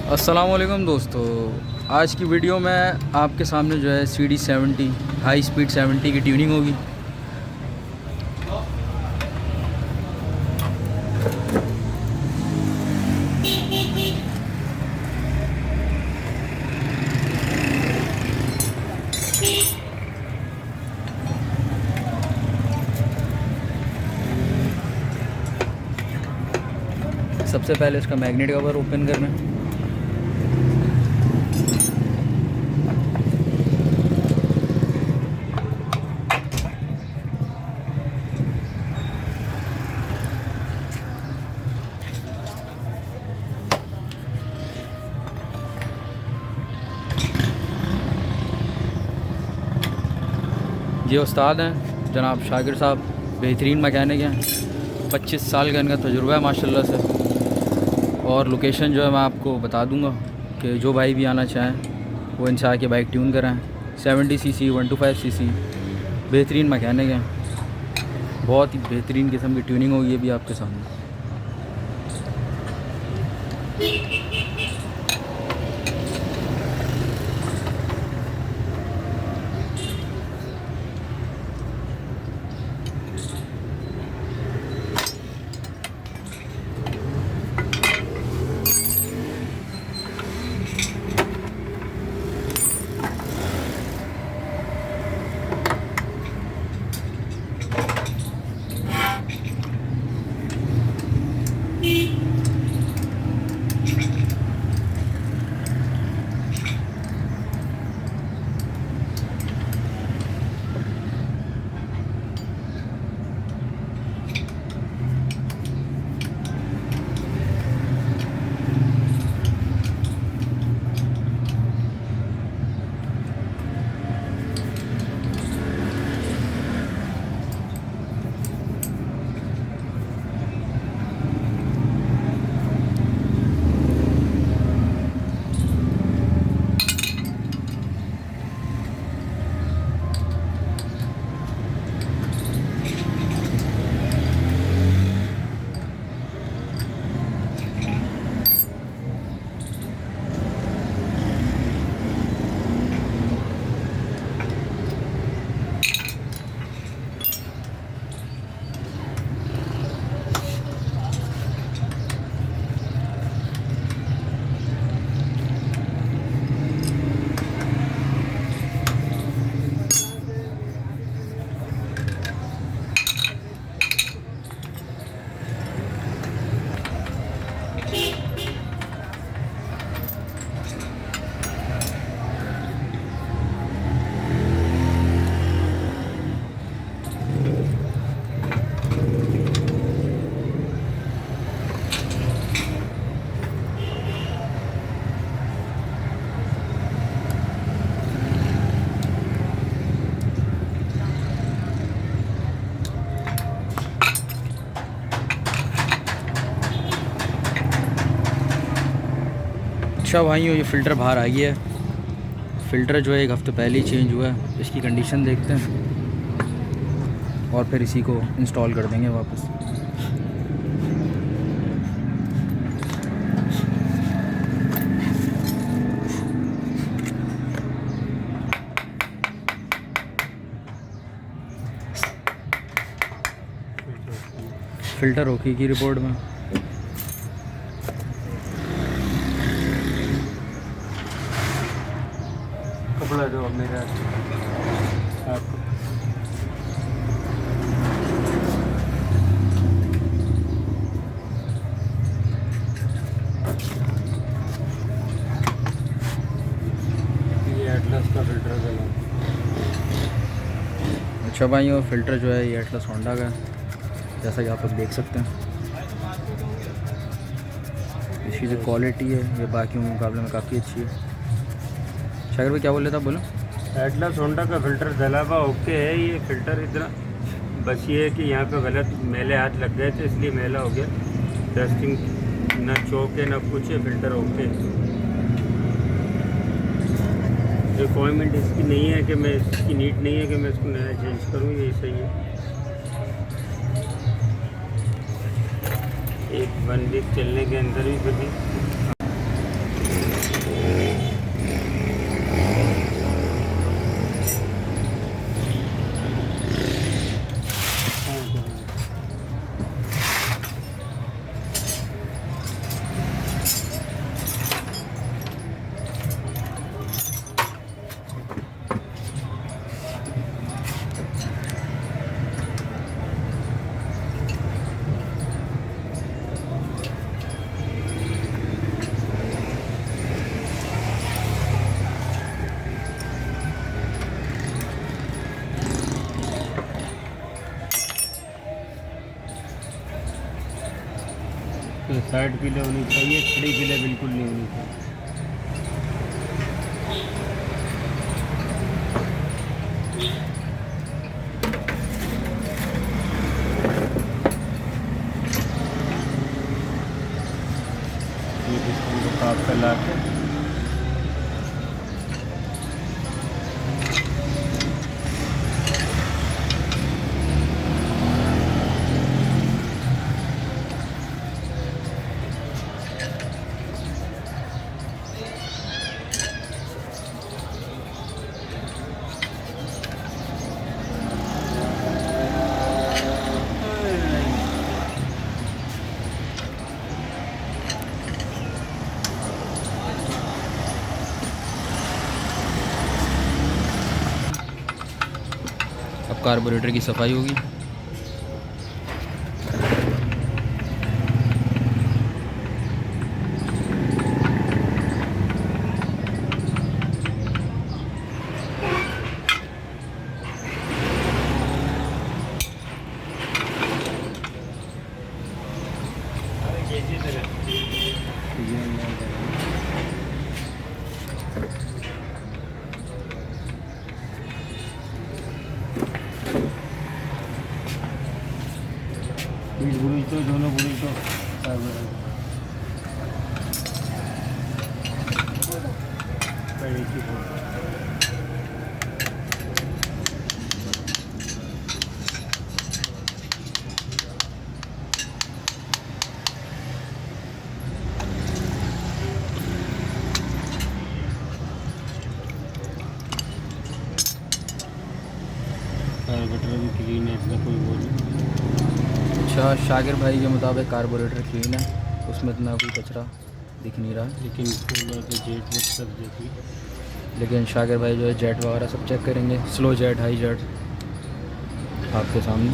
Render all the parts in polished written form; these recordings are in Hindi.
अस्सलाम वालेकुम दोस्तों। आज की वीडियो में आपके सामने जो है CD70 हाई स्पीड 70 की ट्यूनिंग होगी। सबसे पहले इसका मैग्नेट कवर ओपन करना है। ये उस्ताद हैं जनाब शाकिर साहब, बेहतरीन मैकेनिक हैं। 25 साल का इनका तजुर्बा है माशाल्लाह से। और लोकेशन जो है मैं आपको बता दूंगा कि जो भाई भी आना चाहें वो इनसे आके बाइक ट्यून कराएं। 70 सीसी 125 सीसी बेहतरीन मैकेनिक हैं। बहुत ही बेहतरीन किस्म की ट्यूनिंग होगी ये भी आपके सामने। अच्छा भाइयों, ये फ़िल्टर बाहर आ गया है। फ़िल्टर जो है 1 हफ़्ते पहले ही चेंज हुआ है। इसकी कंडीशन देखते हैं और फिर इसी को इंस्टॉल कर देंगे वापस। फ़िल्टर ओके की रिपोर्ट में कपड़ा जो मेरा आपको ये एटलस का फ़िल्टर चला। अच्छा भाइयों, फ़िल्टर जो है ये एटलस होंडा का है, जैसा कि आप लोग देख सकते हैं। इसकी जो क्वालिटी है ये बाकी मुकाबले में काफ़ी अच्छी है। शाकिर भाई क्या बोल रहे थे आप? बोलो। एटलस होंडा का फ़िल्टर जला हुआ ओके है। ये फ़िल्टर इतना बस ये है कि यहाँ पे गलत मैले हाथ लग गए थे इसलिए मैला हो गया। डस्टिंग ना चौक है ना कुछ है, फ़िल्टर ओके। रिक्वायरमेंट इसकी नहीं है कि मैं इसकी नीड नहीं है कि मैं इसको नया चेंज करूँ, ये सही है। एक 1 वीक चलने के अंदर ही बनी। साइड पीले होनी चाहिए, खड़ी पीले बिल्कुल नहीं होनी चाहिए। ये पिस्टन को काट कर ला के अब कार्बोरेटर की सफाई होगी। बीच बुड़ी तो दोनों बुड़ी तो पहले की कार्बोरेटर भी क्लीन है, इसमें कोई वो नहीं। अच्छा, शाकिर भाई के मुताबिक कार्बोरेटर क्लीन है, उसमें इतना कोई कचरा दिख नहीं रहा। लेकिन कूलर तो जेट वेट सब देखिए। लेकिन शाकिर भाई जो है जेट वगैरह सब चेक करेंगे, स्लो जेट, हाई जेट आपके सामने।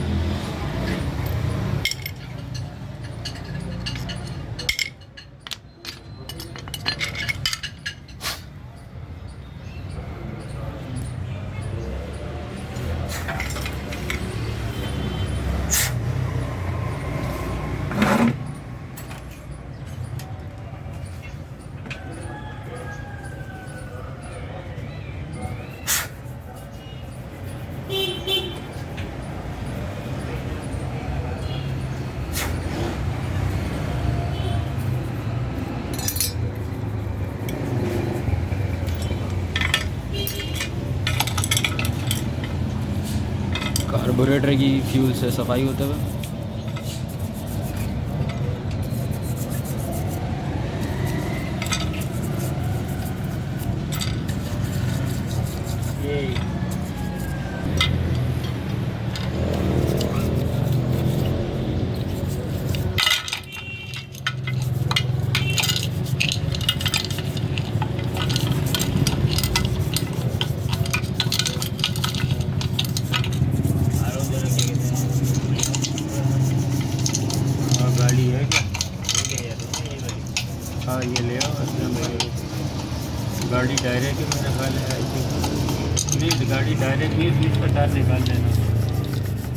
कार्बोरेटर की फ्यूल से सफाई होते हुए ये गाड़ी है क्या? हाँ ये ले आओ, इसमें मेरे गाड़ी डायरेक्ट ही मैंने खा लिया आई थिंक। नहीं गाड़ी डायरेक्ट नहीं, स्विच का तार निकाल देना।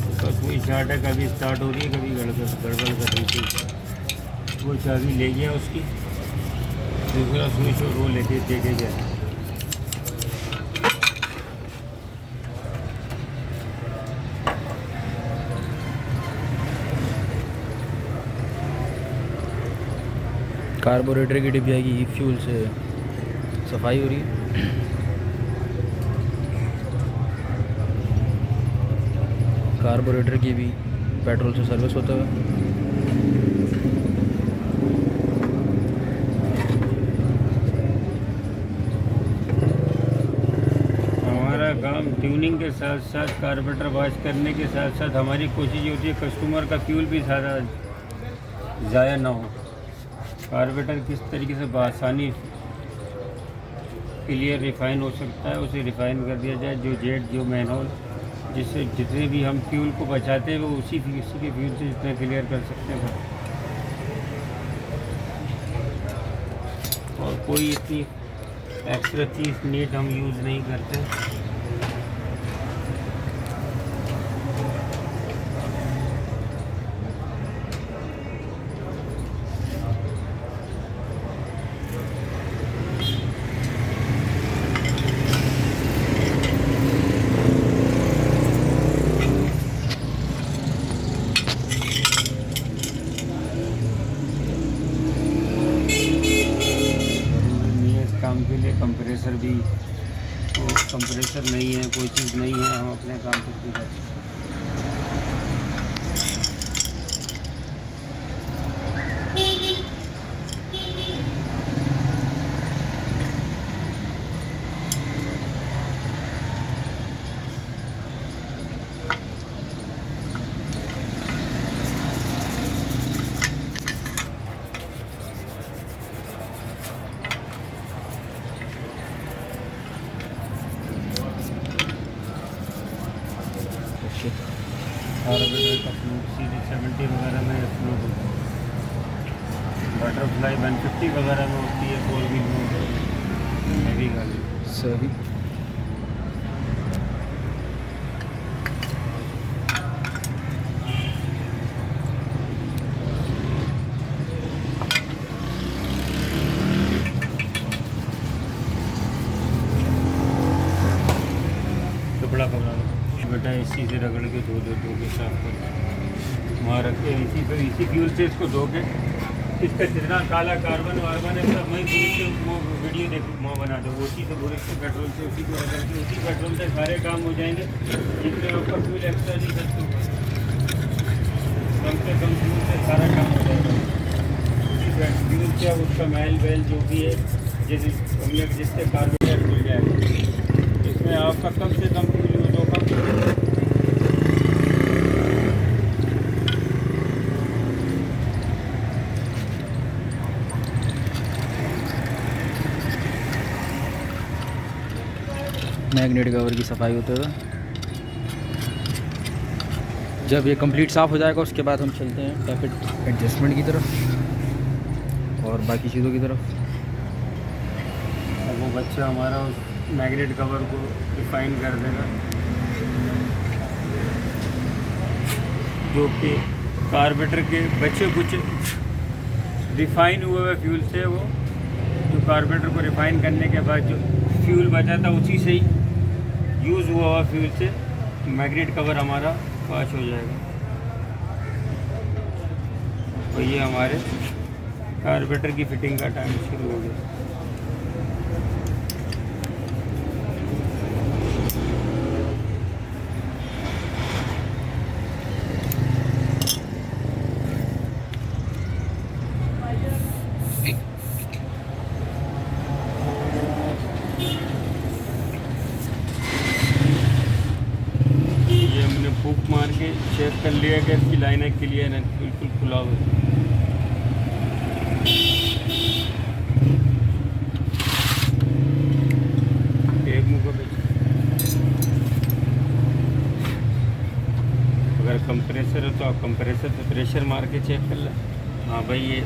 उसका कोई स्टार्ट है, कभी स्टार्ट हो रही है, कभी गड़बड़ कर रही थी। वो चाबी ले गया उसकी, दूसरा स्विच और वो लेके देके गया। कार्बोरेटर की डिब्बिया की फ्यूल से सफाई हो रही है। कार्बोरेटर की भी पेट्रोल से सर्विस होता है। हमारा काम ट्यूनिंग के साथ साथ कार्बोरेटर वॉश करने के साथ साथ हमारी कोशिश ये होती है कस्टमर का फ्यूल भी ज़्यादा ज़ाया ना हो। कार्बोरेटर किस तरीके से बआसानी क्लियर रिफ़ाइन हो सकता है उसे रिफ़ाइन कर दिया जाए। जो जेट जो मैनहोल जिससे जितने भी हम फ्यूल को बचाते हैं वो उसी के फ्यूल से जितना क्लियर कर सकते हैं। और कोई इतनी एक्स्ट्रा चीज़ नीट हम यूज़ नहीं करते। काम के लिए। कंप्रेसर भी, वो कंप्रेसर नहीं है, कोई चीज़ नहीं है, हम अपने काम पर भी करते हैं। कार्बोरेटर का फ्लूट सीधी 70 वगैरह में फ्लूट होता है। बटरफ्लाई 150 वगैरह में होती है, 4 व्हील में हैवी गाड़ी। सही। कपड़ा पकड़ा बेटा, इसी से रगड़ के धो के साफ कर, वहाँ रख के इसी पर, इसी फ्यूल से इसको धो के, इसका जितना काला कार्बन वार्बन है सब वहीं बुरिश से वो वीडियो देख वहाँ बना दो, उसी से बुरिश से पेट्रोल से उसी को रगड़ के उसी पेट्रोल से सारे काम हो जाएंगे, जिसमें आपका फ्यूल एक्स्ट्रा नहीं खर्च होगा, कम से कम फ्यूल से सारा काम हो जाएगा। उसी फ्यूल से अब उसका मैल वैल जो भी है, जिससे कार्बोरेट मिल जाएगा, इसमें आपका कम से कम फ्यूल यूज होगा। मैग्नेट कवर की सफाई होते हुए जब ये कंप्लीट साफ़ हो जाएगा उसके बाद हम चलते हैं टैपेट एडजस्टमेंट की तरफ और बाकी चीज़ों की तरफ। अब वो बच्चा हमारा उस मैग्नेट कवर को रिफाइन कर देगा, जो कि कार्बोरेटर के बचे कुछ रिफाइन हुए हुए फ्यूल से, वो जो कार्बोरेटर को रिफाइन करने के बाद जो फ्यूल बचा था उसी से ही यूज़ हुआ हुआ फ्यूल से मैग्नेट कवर हमारा वॉश हो जाएगा। तो ये हमारे कार्बोरेटर की फिटिंग का टाइम शुरू हो गया। फूक मार के चेक कर लिया कि इसकी लाइनें क्लियर है, बिल्कुल खुला हुआ है। एक मुँह को अगर कंप्रेसर हो तो आप कंप्रेसर से प्रेशर मार के चेक कर लें, हाँ भाई ये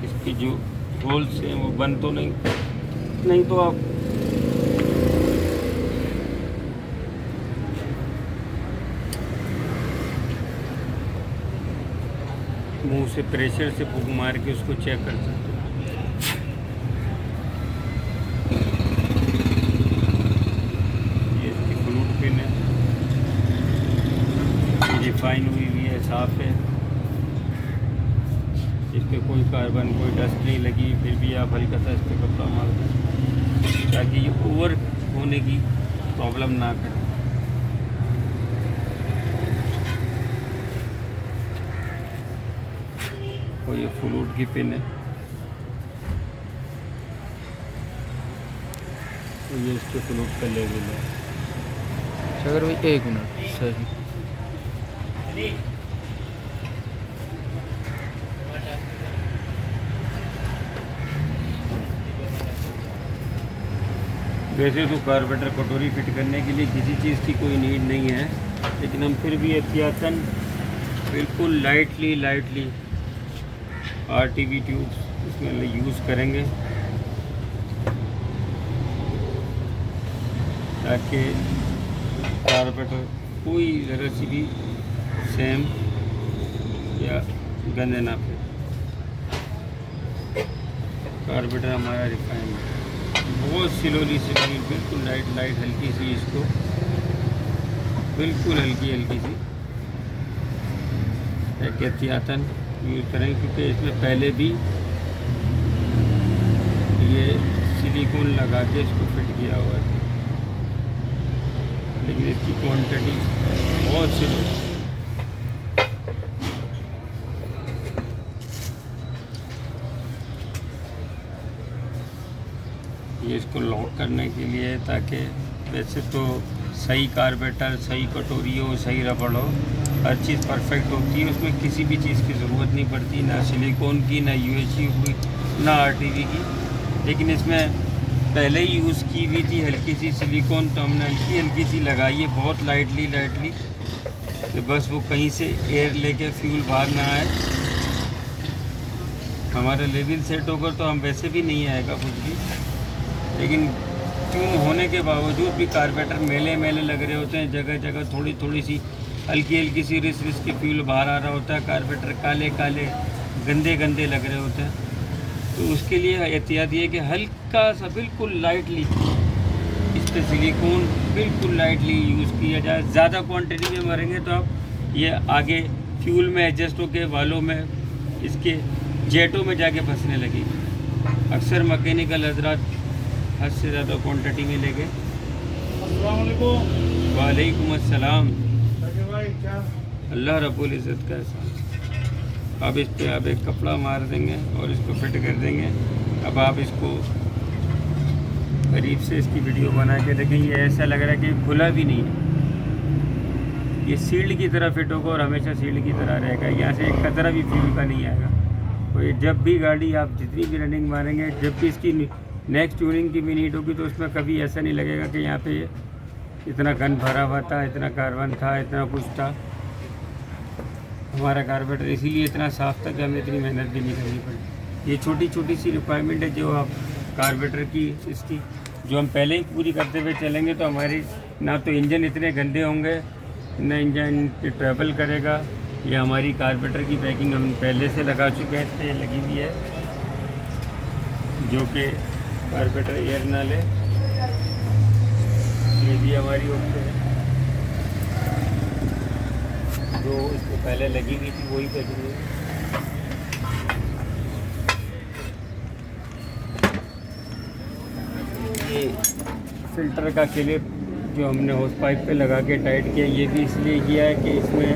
इसकी जो होल्स हैं वो बंद तो नहीं तो आप मुंह से प्रेशर से फूंक मार के उसको चेक कर सकते हैं। ये इसकी फ्लूट पिन है, रिफाइन हुई है, साफ है, इस पर कोई कार्बन कोई डस्ट नहीं लगी, फिर भी आप हल्का सा इस पर कपड़ा मार दें ताकि ये ओवर होने की प्रॉब्लम ना करे। और ये फ्लूट की पिन है, तो ये इसके फ्लूट का लेवल है। अगर भाई 1 मिनट सही। वैसे तो कार्बोरेटर कटोरी फिट करने के लिए किसी चीज़ की कोई नीड नहीं है, लेकिन हम फिर भी एहतियातन बिल्कुल लाइटली RTV ट्यूब्स इसमें यूज़ करेंगे ताकि कार्बोरेटर कोई ज़रा सी भी सेम या गंदे ना पे। कार्बोरेटर हमारा रिफाइन बहुत स्लोली बिल्कुल लाइट हल्की सी, इसको बिल्कुल हल्की सी एहतियातन यूज़ करें, क्योंकि इसमें पहले भी ये सिलिकॉन लगा के इसको फिट किया हुआ है, लेकिन इसकी क्वांटिटी बहुत सी है। ये इसको लॉक करने के लिए, ताकि वैसे तो सही कार्बेटर, सही कटोरी हो, सही रबड़ हो, हर चीज़ परफेक्ट होती है, उसमें किसी भी चीज़ की ज़रूरत नहीं पड़ती, ना सिलिकॉन की, ना यूएचसी की, ना आरटीवी की। लेकिन इसमें पहले ही यूज़ की हुई थी हल्की सी सिलिकॉन, तो हमने हल्की सी लगाई है, बहुत लाइटली कि बस वो कहीं से एयर लेके फ्यूल बाहर ना आए। हमारा लेवल सेट होगा तो हम वैसे भी नहीं आएगा कुछ भी, लेकिन ट्यून होने के बावजूद भी कार्बेटर मेले मेले लग रहे होते हैं, जगह जगह थोड़ी सी हल्की सी रिस की फ्यूल बाहर आ रहा होता है, कार्बेटर काले गंदे लग रहे होते हैं। तो उसके लिए एहतियात ये कि हल्का सा बिल्कुल लाइटली इस पर सिलिकॉन बिल्कुल लाइटली यूज़ किया जाए। ज़्यादा क्वांटिटी में भरेंगे तो आप ये आगे फ्यूल में एडजस्ट होकर वालों में, इसके जेटों में जाके फंसने लगेगी। अक्सर मैकेनिकल हजरात हद से ज़्यादा क्वांटिटी में लेके। वालेकुम अस्सलाम। अल्लाह रब्बुल इज़्ज़त का एहसान। अब इस पर आप एक कपड़ा मार देंगे और इसको फिट कर देंगे। अब आप इसको करीब से इसकी वीडियो बना के देखेंगे, ऐसा लग रहा है कि खुला भी नहीं है, ये सील्ड की तरह फिट होगा और हमेशा सील्ड की तरह रहेगा। यहाँ से एक कतरा भी फ्यूल का नहीं आएगा। तो ये जब भी गाड़ी आप जितनी भी रनिंग मारेंगे, जब भी इसकी नेक्स्ट ट्यूनिंग की भी नीड होगी, तो उसमें कभी ऐसा नहीं लगेगा कि यहाँ पे इतना गन भरा हुआ था, इतना कार्बन था, इतना कुछ था। हमारा कार्बेटर इसीलिए इतना साफ़ था कि हमें इतनी मेहनत भी नहीं करनी पड़ी। ये छोटी सी रिक्वायरमेंट है जो आप कार्बेटर की, इसकी जो हम पहले ही पूरी करते हुए चलेंगे, तो हमारी ना तो इंजन इतने गंदे होंगे, ना इंजन ट्रैवल करेगा। ये हमारी कार्बेटर की पैकिंग हम पहले से लगा चुके हैं, इस पर लगी हुई है, जो कि कार्बेटर एयर ना ले। ये भी हमारी ओके है, जो इसको पहले लगी हुई थी वही पैकिंग है। ये फिल्टर का क्लिप जो हमने होस पाइप पे लगा के टाइट किया, ये भी इसलिए किया है कि इसमें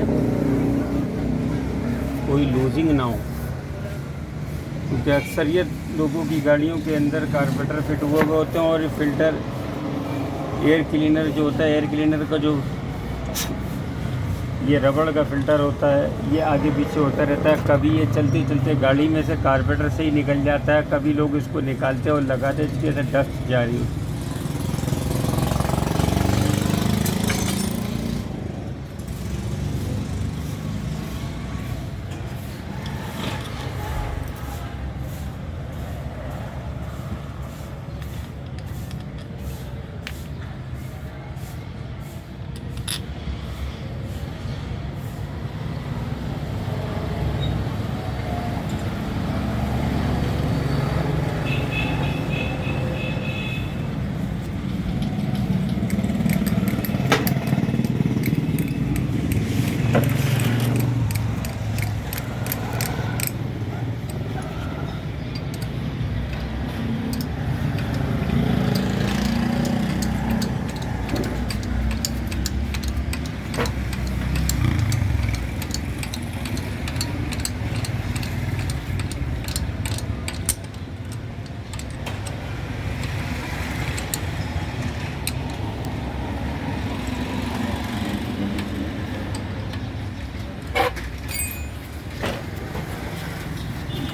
कोई लूजिंग ना हो, क्योंकि अक्सरियत लोगों की गाड़ियों के अंदर कार्बेटर फिट हुए होते हैं और ये फिल्टर एयर क्लीनर जो होता है, एयर क्लीनर का जो ये रबड़ का फ़िल्टर होता है, ये आगे पीछे होता रहता है। कभी ये चलते गाड़ी में से कार्बेटर से ही निकल जाता है, कभी लोग इसको निकालते और लगाते, जिसकी वजह से डस्ट जा रही होती है।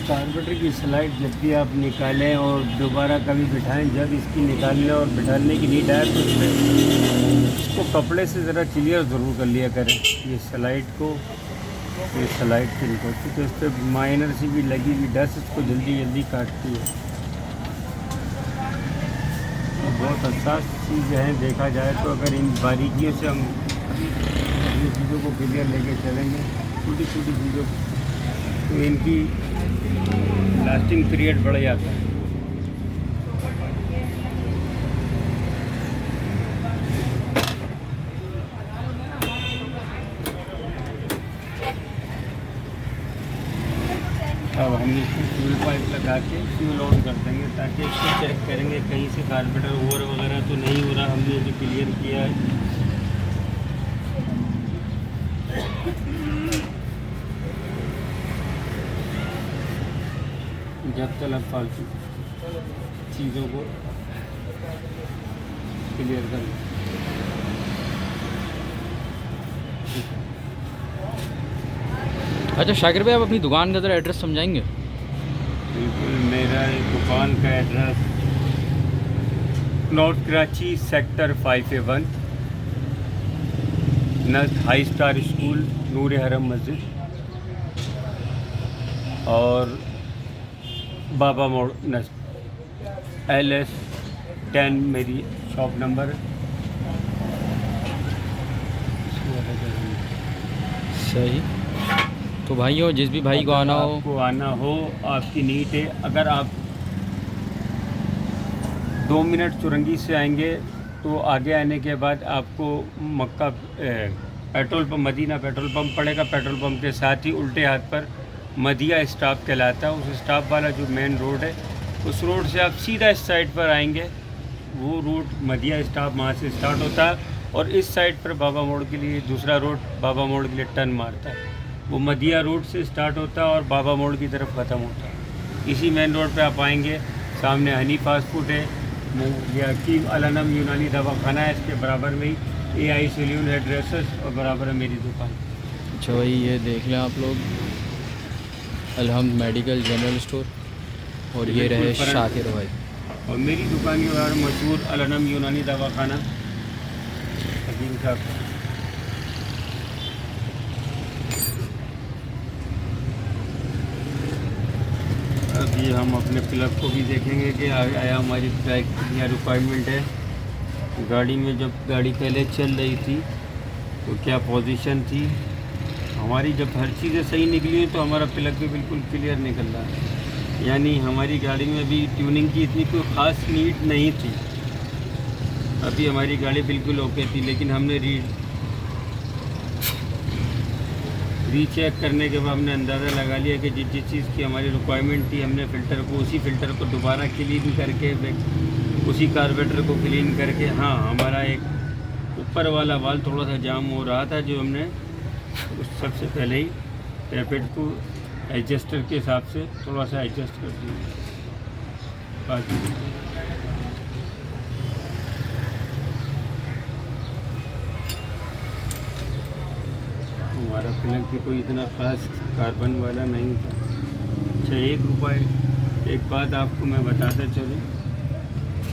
कार्बेटर की स्लाइड जब भी आप निकालें और दोबारा कभी बिठाएं, जब इसकी निकालने और बिठाने की नीड आए, तो इसको कपड़े से ज़रा क्लियर ज़रूर कर लिया करें ये स्लाइड को। ये स्लाइड की निकलती तो इस पर माइनर सी भी लगी हुई डस्ट इसको जल्दी काटती है। बहुत हसास चीज़ है देखा जाए तो। अगर इन बारीकियों से हम ये चीज़ों को क्लियर लेके चलेंगे, छोटी चीज़ों तो इनकी लास्टिंग पीरियड बढ़ जाता है। अब हम इसको फ्यूल पाइप लगा के फ्यूल ऑन कर देंगे, ताकि इसको चेक करेंगे कहीं से कार्बोरेटर ओवर वगैरह तो नहीं हो रहा। हमने भी क्लियर किया है। जब तक अब फालतू चीज़ों को क्लियर कर लें। अच्छा शाकिर भाई, आप अपनी दुकान का ज़रा एड्रेस समझाएंगे? बिल्कुल, मेरा दुकान का address north Karachi sector 5A1, नज़ high star school, Noor Haram Masjid और बाबा मोड़ नज़ LS10 मेरी शॉप नंबर है। सही। तो भाइयों, जिस भी भाई को आना हो, आपको आना हो, आपकी नीट है। अगर आप 2 मिनट चुरंगी से आएंगे तो आगे आने के बाद आपको Makkah petrol pump, Madina petrol pump पड़ेगा। पेट्रोल पंप के साथ ही उल्टे हाथ पर मदिया स्टॉप कहलाता है। उस स्टॉप वाला जो मेन रोड है, उस रोड से आप सीधा इस साइड पर आएंगे। वो रूट मदिया स्टॉप वहाँ से स्टार्ट होता है, और इस साइड पर बाबा मोड़ के लिए दूसरा रोड बाबा मोड़ के लिए टर्न मारता है। वो मदिया रोड से स्टार्ट होता है और बाबा मोड़ की तरफ ख़त्म होता है। इसी मेन रोड पे आप आएंगे, सामने हनी फास्ट फूड है, या कीम अलनम यूनानी दवाखाना है, इसके बराबर में ही AI सैलून है, ड्रेसेस, और बराबर है मेरी दुकान। अच्छा भाई, ये देख लें आप लोग, अलहम्द मेडिकल जनरल स्टोर, और ये रहे शाकिर भाई। और मेरी दुकान के बारे में मशहूर अलनम यूनानी दवाखाना हकीम साहब। अभी हम अपने प्लग को भी देखेंगे कि आया हमारी प्लग क्या रिक्वायरमेंट है। गाड़ी में जब गाड़ी पहले चल रही थी तो क्या पोजीशन थी हमारी। जब हर चीज़ें सही निकली तो हमारा प्लग भी बिल्कुल क्लियर निकल रहा है। यानी हमारी गाड़ी में भी ट्यूनिंग की इतनी कोई ख़ास नीड नहीं थी। अभी हमारी गाड़ी बिल्कुल ओके थी, लेकिन हमने रीचेक करने के बाद हमने अंदाज़ा लगा लिया कि जिस जिस चीज़ की हमारी रिक्वायरमेंट थी, हमने फ़िल्टर को, उसी फ़िल्टर को दोबारा क्लीन करके, उसी कार्बोरेटर को क्लीन करके, हाँ हमारा एक ऊपर वाला वाल थोड़ा सा जाम हो रहा था, जो हमने उस सबसे पहले ही टैपेट को एडजस्टर के हिसाब से थोड़ा सा एडजस्ट कर दिया। बाकी हमारा प्लग भी कोई इतना ख़ास कार्बन वाला नहीं था। अच्छा, एक बात आपको मैं बताता चलूँ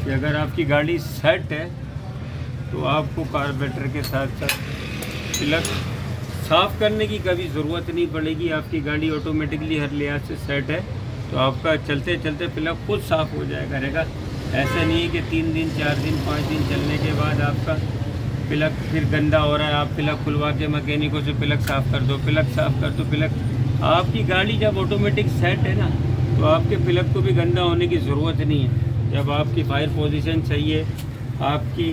कि अगर आपकी गाड़ी सेट है तो आपको कार्बोरेटर के साथ साथ प्लग साफ़ करने की कभी ज़रूरत नहीं पड़ेगी। आपकी गाड़ी ऑटोमेटिकली हर लिहाज से सेट है, तो आपका चलते चलते प्लग खुद साफ़ हो जाया करेगा। ऐसा नहीं है कि 3 दिन 4 दिन 5 दिन चलने के बाद आपका प्लग फिर गंदा हो रहा है, आप प्लग खुलवा के मैकेनिकों से प्लग साफ़ कर दो, प्लग साफ़ कर दो। प्लग, आपकी गाड़ी जब ऑटोमेटिक सेट है ना, तो आपके प्लग को भी गंदा होने की ज़रूरत नहीं है। जब आपकी फायर पोजीशन सही है, आपकी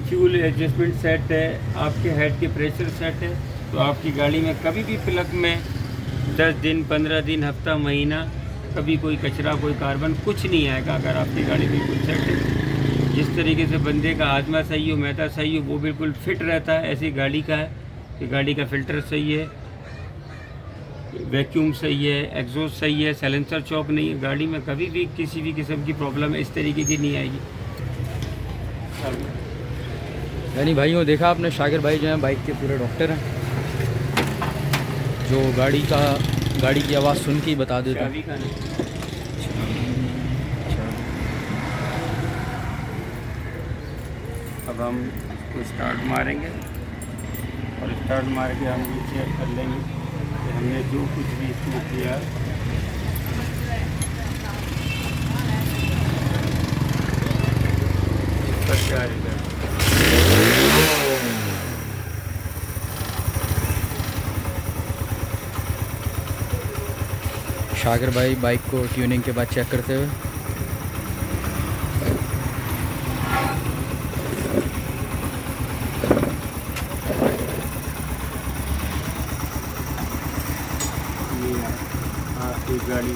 फ्यूल एडजस्टमेंट सेट है, आपके हेड के प्रेशर सेट है, तो आपकी गाड़ी में कभी भी प्लग में 10 दिन 15 दिन हफ्ता महीना कभी कोई कचरा, कोई कार्बन कुछ नहीं आएगा, अगर आपकी गाड़ी बिल्कुल सेट है। जिस तरीके से बंदे का आत्मा सही हो, मैदा सही हो, वो बिल्कुल फिट रहता है, ऐसी गाड़ी का है कि गाड़ी का फ़िल्टर सही है, वैक्यूम सही है, एग्जॉस्ट सही है, साइलेंसर चौक नहीं है, गाड़ी में कभी भी किसी भी किस्म की प्रॉब्लम इस तरीके की नहीं आएगी। यानी भाइयों, देखा आपने, शाकिर भाई जो हैं बाइक के पूरे डॉक्टर हैं, जो गाड़ी की आवाज़ सुन के ही बता देते हैं। अब हम इसको स्टार्ट मारेंगे और स्टार्ट मार के हम ये चेक कर लेंगे कि हमने जो कुछ भी इसमें किया क्या रिजल्ट। शाकिर भाई बाइक को ट्यूनिंग के बाद चेक करते हुए। आपकी गाड़ी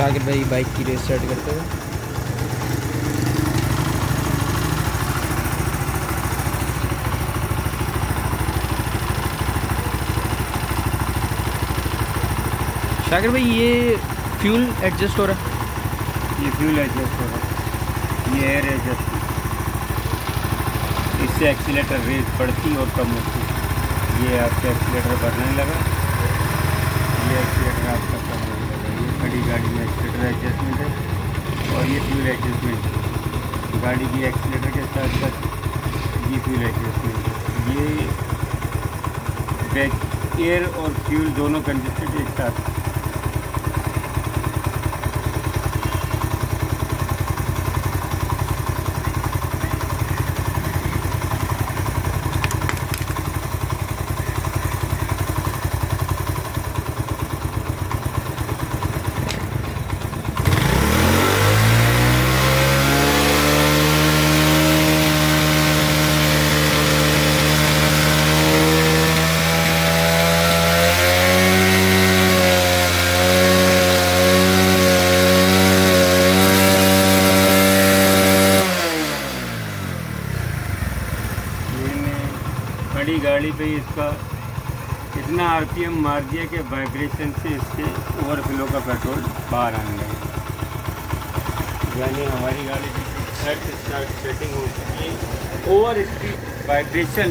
शाकिर भाई बाइक की रेस स्टार्ट करते हुए। शाकिर भाई ये फ्यूल एडजस्ट हो रहा है? ये फ्यूल एडजस्ट हो रहा है, ये एयर एडजस्ट, इससे एक्सीलेटर रेस बढ़ती और कम होती। ये आपका एक्सीलेटर बढ़ने लगा, ये एक्सीलेटर आपका कम होने लगा। ये खड़ी गाड़ी में एक्सीलेटर एडजस्टमेंट है और ये फ्यूल एडजस्टमेंट। गाड़ी की एक्सीलेटर के साथ साथ ये फ्यूल एडजस्टमेंट, ये बैक एयर और फ्यूल दोनों कंजस्टेड एक साथ। खड़ी गाड़ी पे इसका इतना आरपीएम मार दिया कि वाइब्रेशन से इसके ओवरफ्लो का पेट्रोल बाहर आने लगा। यानी हमारी गाड़ी की सेटिंग हो चुकी है। ओवर स्पीड वाइब्रेशन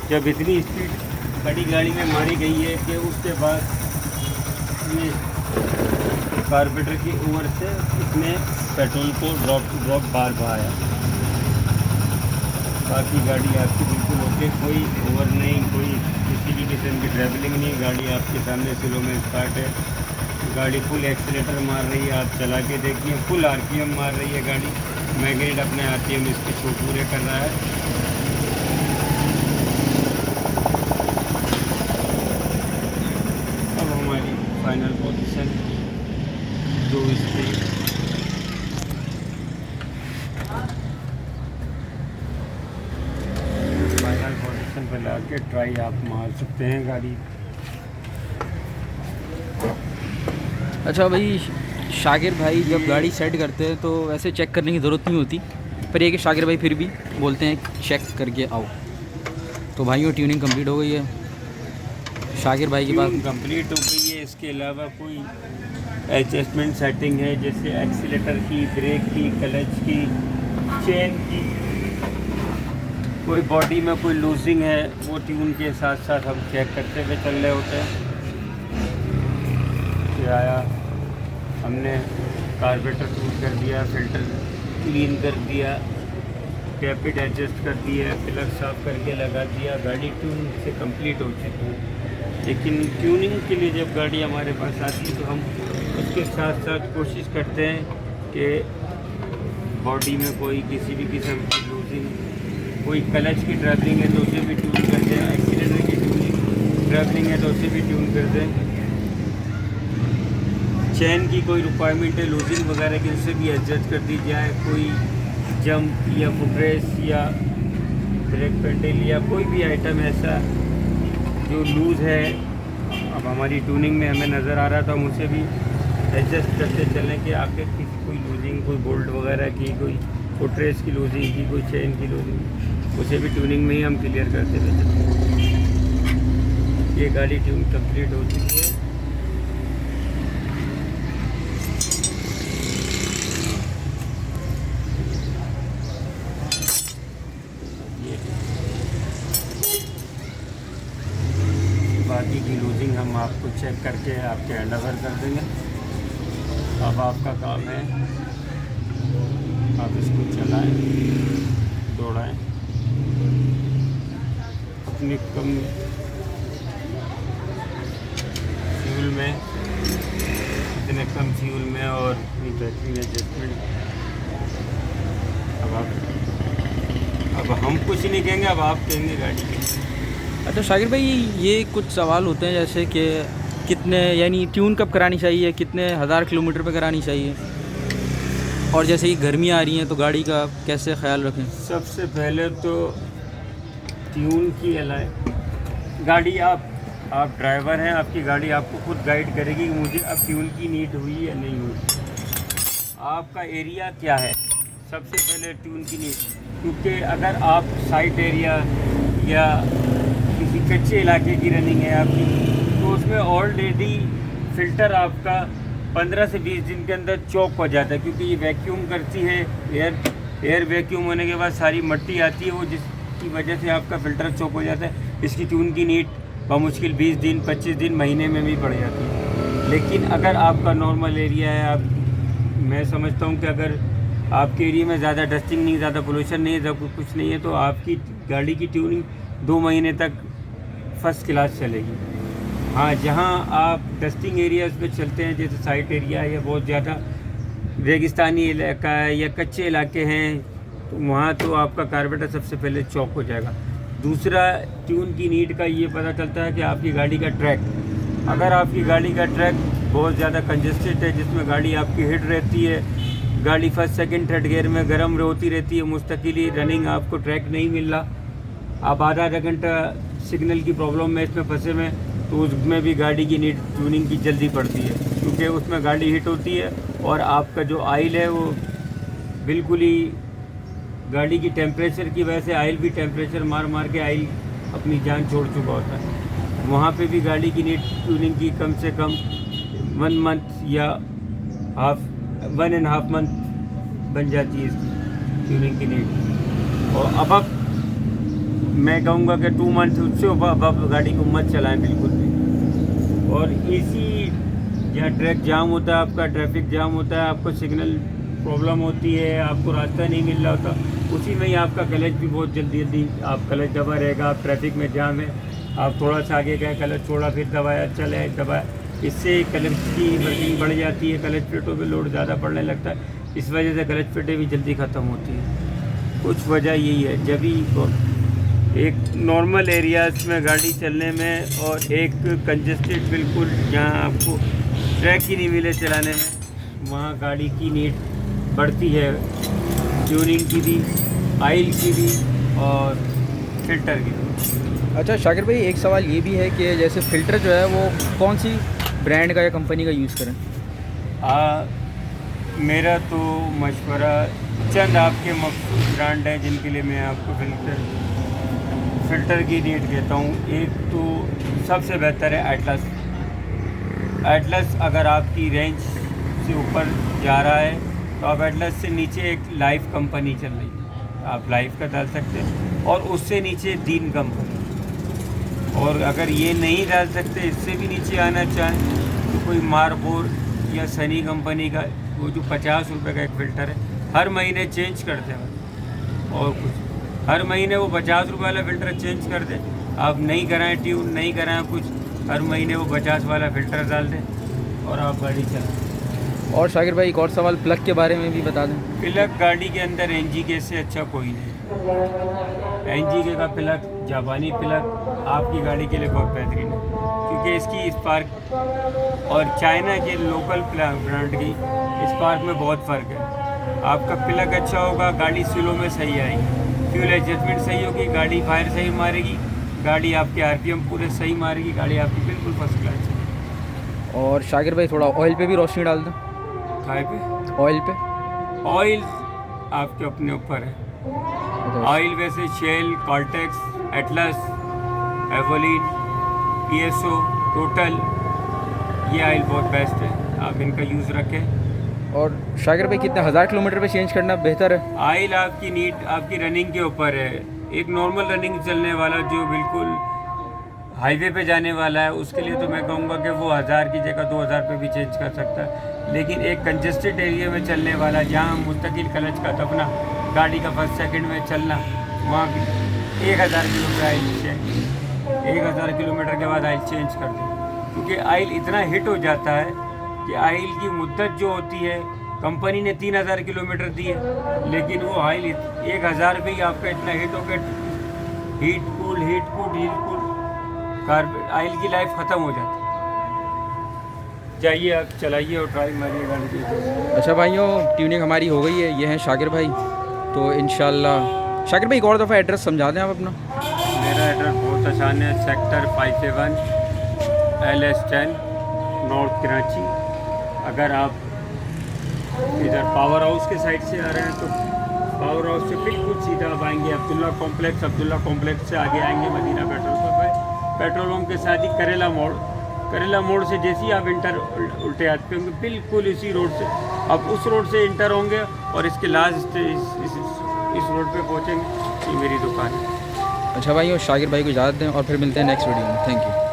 जब इतनी स्पीड बड़ी गाड़ी में मारी गई है कि उसके बाद ये कार्बोरेटर की ओवर से इसने पेट्रोल को ड्रॉप टू ड्रॉप बार आया। बाकी गाड़ी आपकी बिल्कुल ओके, कोई ओवर नहीं, कोई किसी भी किस्म की ट्रैवलिंग नहीं। गाड़ी आपके सामने स्लो में स्टार्ट है, गाड़ी फुल एक्सीलेटर मार रही है। आप चला के देखिए, फुल आरपीएम मार रही है गाड़ी। मैग्नेट अपने आरपीएम इसके शो पूरे कर रहा है। अब हमारी फाइनल पोजीशन 2 स्पीड, पे ला के ट्राई आप मार सकते हैं गाड़ी। अच्छा भाई, शाकिर भाई जब गाड़ी सेट करते हैं तो वैसे चेक करने की ज़रूरत नहीं होती, पर ये कि शाकिर भाई फिर भी बोलते हैं चेक करके आओ। तो भाइयों ट्यूनिंग कंप्लीट हो गई है शाकिर भाई के पास। कंप्लीट हो गई है। इसके अलावा कोई एडजस्टमेंट सेटिंग है, जैसे एक्सीलेटर की, ब्रेक की, क्लच की, चेन की, कोई बॉडी में कोई लूजिंग है, वो ट्यून के साथ साथ हम चेक करते हुए चल रहे होते हैं। फिर आया, हमने कार्बोरेटर टूट कर दिया, फिल्टर क्लीन कर दिया, टैपिट एडजस्ट कर दिया, प्लग साफ करके लगा दिया। गाड़ी ट्यून से कंप्लीट हो चुकी है। लेकिन ट्यूनिंग के लिए जब गाड़ी हमारे पास आती है तो हम उसके साथ साथ कोशिश करते हैं कि बॉडी में कोई किसी भी किस्म की लूजिंग, कोई क्लच की ट्रैवलिंग है तो उसे भी ट्यून कर दें, एक्सीलेटर की ट्रैवलिंग है तो उसे भी ट्यून कर दें, चेन की कोई रिक्वायरमेंट है लूजिंग वगैरह की, उसे भी एडजस्ट कर दी जाए। कोई जंप या फुटरेस या ब्रेक पेडल या कोई भी आइटम ऐसा जो लूज़ है, अब हमारी ट्यूनिंग में हमें नज़र आ रहा था, हम उसे भी एडजस्ट करते चलें कि आखिर किसी कोई लूजिंग, कोई बोल्ट वगैरह की, कोई फुटरेस की लूजिंग की, कोई चेन की लूजिंग, उसे भी ट्यूनिंग में ही हम क्लियर करते हुए चलते। ये गाड़ी ट्यून कंप्लीट हो चुकी है। बाकी की लूजिंग हम आपको चेक करके आपके हैंडओवर कर देंगे। अब आपका काम है आप इसको चलाएं, दौड़ाएं, इतनी कम फ्यूल में, इतने कम फ्यूल में और इतनी बेहतरीन एडजस्टमेंट। अब हम कुछ नहीं कहेंगे, अब आप कहेंगे गाड़ी के। अच्छा शाकिर भाई, ये कुछ सवाल होते हैं जैसे कि कितने, यानी ट्यून कब करानी चाहिए, कितने हज़ार किलोमीटर पे करानी चाहिए, और जैसे ही गर्मी आ रही हैं तो गाड़ी का कैसे ख्याल रखें? सबसे पहले तो ट्यून की गाड़ी आप आप ड्राइवर हैं, आपकी गाड़ी आपको खुद गाइड करेगी कि मुझे अब फ्यूल की नीड हुई या नहीं हुई। आपका एरिया क्या है, सबसे पहले ट्यून की नीड, क्योंकि अगर आप साइट एरिया या किसी कच्चे इलाके की रनिंग है आपकी, तो उसमें ऑलरेडी फ़िल्टर आपका 15 से 20 दिन के अंदर चौक हो जाता है, क्योंकि ये वैक्यूम करती है, एयर वैक्यूम होने के बाद सारी मिट्टी आती है, वो जिसकी वजह से आपका फ़िल्टर चौक हो जाता है। इसकी ट्यून की नीड बमुश्किल 20 दिन 25 दिन महीने में भी पड़ जाती है। लेकिन अगर आपका नॉर्मल एरिया है, आप मैं समझता हूँ कि अगर आपके एरिया में ज़्यादा डस्टिंग नहीं, ज़्यादा पोल्यूशन नहीं है, ज़्यादा कुछ नहीं है, तो आपकी गाड़ी की ट्यूनिंग 2 महीने तक फर्स्ट क्लास चलेगी। हाँ, जहाँ आप डस्टिंग एरियाज़ पे चलते हैं, जैसे साइट एरिया या बहुत ज़्यादा रेगिस्तानी इलाका है या कच्चे इलाके हैं, तो वहाँ तो आपका कार्बोरेटर सबसे पहले चौक हो जाएगा। दूसरा, ट्यून की नीड का ये पता चलता है कि आपकी गाड़ी का ट्रैक, अगर आपकी गाड़ी का ट्रैक बहुत ज़्यादा कंजेस्टेड है, जिसमें गाड़ी आपकी हिट रहती है, गाड़ी फर्स्ट सेकंड थर्ड गियर में गर्म होती रहती है, मुस्तकिल रनिंग, आपको ट्रैक नहीं मिल रहा, आप आधा घंटा सिग्नल की प्रॉब्लम में इसमें फंसे हुए, तो उसमें भी गाड़ी की नीड ट्यूनिंग की जल्दी पड़ती है, क्योंकि उसमें गाड़ी हिट होती है और आपका जो आयल है वो बिल्कुल ही गाड़ी की टेम्परेचर की वजह से आयल भी टेम्परेचर मार मार के आयल अपनी जान छोड़ चुका होता है। वहाँ पे भी गाड़ी की नीड ट्यूनिंग की कम से कम 1 मंथ या 1.5 मंथ बन जाती है इसकी ट्यूनिंग की नीड। और अब मैं कहूँगा कि 2 मंथ उससे अब गाड़ी को मत चलाएं बिल्कुल भी। और इसी जहाँ ट्रैक जाम होता है, आपका ट्रैफिक जाम होता है, आपको सिग्नल प्रॉब्लम होती है, आपको रास्ता नहीं मिल रहा होता, उसी में ही आपका क्लच भी बहुत जल्दी आप क्लच दबा रहेगा। आप ट्रैफिक में जाम है, आप थोड़ा सा आगे गए, क्लच छोड़ा, फिर दबाया, चले दबाया, इससे क्लच की वर्किंग बढ़ जाती है, क्लच प्लेटों पे लोड ज़्यादा पड़ने लगता है, इस वजह से क्लच प्लेटें भी जल्दी ख़त्म होती है। कुछ वजह यही है। जब भी एक नॉर्मल एरियाज़ में गाड़ी चलने में और एक कंजेस्टेड बिल्कुल जहाँ आपको ट्रैक ही नहीं मिले चलाने में, वहाँ गाड़ी की नीड बढ़ती है, ट्यूनिंग की भी, आयल की भी और फ़िल्टर की भी। अच्छा शाकिर भाई, एक सवाल ये भी है कि जैसे फ़िल्टर जो है वो कौन सी ब्रांड का या कंपनी का यूज़ करें? मेरा तो मशवरा, चंद आपके मखसूस ब्रांड हैं जिनके लिए मैं आपको फ़िल्टर की नीड कहता हूँ। एक तो सबसे बेहतर है एटलस। एटलस अगर आपकी रेंज से ऊपर जा रहा है तो आप एटलस से नीचे एक लाइफ कंपनी चल रही है, आप लाइफ का डाल सकते हैं, और उससे नीचे दीन कंपनी। और अगर ये नहीं डाल सकते, इससे भी नीचे आना चाहें, तो कोई मारबोर या सनी कंपनी का वो जो 50 रुपये का एक फ़िल्टर है, हर महीने चेंज करते हैं। और कुछ हर महीने वो 50 रुपये वाला फ़िल्टर चेंज कर दें, आप नहीं कराएं ट्यून, नहीं कराएं कुछ, हर महीने वो 50 वाला फ़िल्टर डाल दें और आप गाड़ी चलाएं। और शाकिर भाई, एक और सवाल प्लग के बारे में भी बता दें। प्लग गाड़ी के अंदर NGK से अच्छा कोई नहीं। NGK का प्लग, जापानी प्लग आपकी गाड़ी के लिए बहुत बेहतरीन है, क्योंकि इसकी स्पार्क और चाइना के लोकल ब्रांड की स्पार्क में बहुत फ़र्क है। आपका प्लग अच्छा होगा, गाड़ी स्लो में सही आएगी, फ्यूल एडजस्टमेंट सही होगी, गाड़ी फायर सही मारेगी, गाड़ी आपके RPM पूरे सही मारेगी, गाड़ी आपकी बिल्कुल फर्स्ट क्लास है। और शाकिर भाई, थोड़ा ऑयल पे भी रोशनी डाल दें। काय पे? ऑयल पे? ऑयल आपके अपने ऊपर है। ऑयल वैसे शेल, कॉल्टेक्स, एटलस, एवोलिन, PSO, टोटल, ये ऑयल बहुत बेस्ट है, आप इनका यूज़ रखें। और शाकिर भाई, कितने 1000 किलोमीटर पे चेंज करना बेहतर है? ऑयल आपकी नीड आपकी रनिंग के ऊपर है। एक नॉर्मल रनिंग चलने वाला जो बिल्कुल हाईवे पे जाने वाला है, उसके लिए तो मैं कहूँगा कि वो 1000 की जगह 2000 पे भी चेंज कर सकता है। लेकिन एक कंजेस्टेड एरिया में चलने वाला, जहाँ मुस्तकिल क्लच का दबना, गाड़ी का फर्स्ट सेकंड में चलना, वहाँ भी 1000 किलोमीटर आयल चेंज, 1000 किलोमीटर के बाद आयल चेंज कर दें, क्योंकि आयल इतना हिट हो जाता है कि आयल की मुद्दत जो होती है, कंपनी ने 3000 किलोमीटर दी है, लेकिन वो आयल 1000 पे ही आपका इतना हिट हो गया, हीट कूल आयल की लाइफ ख़त्म हो जाती है। जाइए आप चलाइए और ट्राई मारिए गाड़ी की। अच्छा भाइयों, ट्यूनिंग हमारी हो गई है। ये हैं शाकिर भाई, तो इंशाल्लाह। शाकिर भाई, एक और दफ़ा एड्रेस समझा दें आप अपना। मेरा एड्रेस बहुत आसान है, सेक्टर 57 LS10 नॉर्थ कराची। अगर आप इधर पावर हाउस के साइड से आ रहे हैं तो पावर हाउस से बिल्कुल सीधा आप आएंगे अब्दुल्ला कॉम्प्लेक्स से आगे आएंगे मदीना पेट्रोल पंप है। पेट्रोल पंप के साथ ही करेला मोड़ से जैसे ही आप इंटर उल्टे हाथ पे होंगे बिल्कुल इसी रोड से आप उस रोड से इंटर होंगे और इसके लास्ट इस रोड पे पहुंचेंगे, ये मेरी दुकान है। अच्छा भाई, और शाकिर भाई को इजाज़त दें और फिर मिलते हैं नेक्स्ट वीडियो में। Thank you.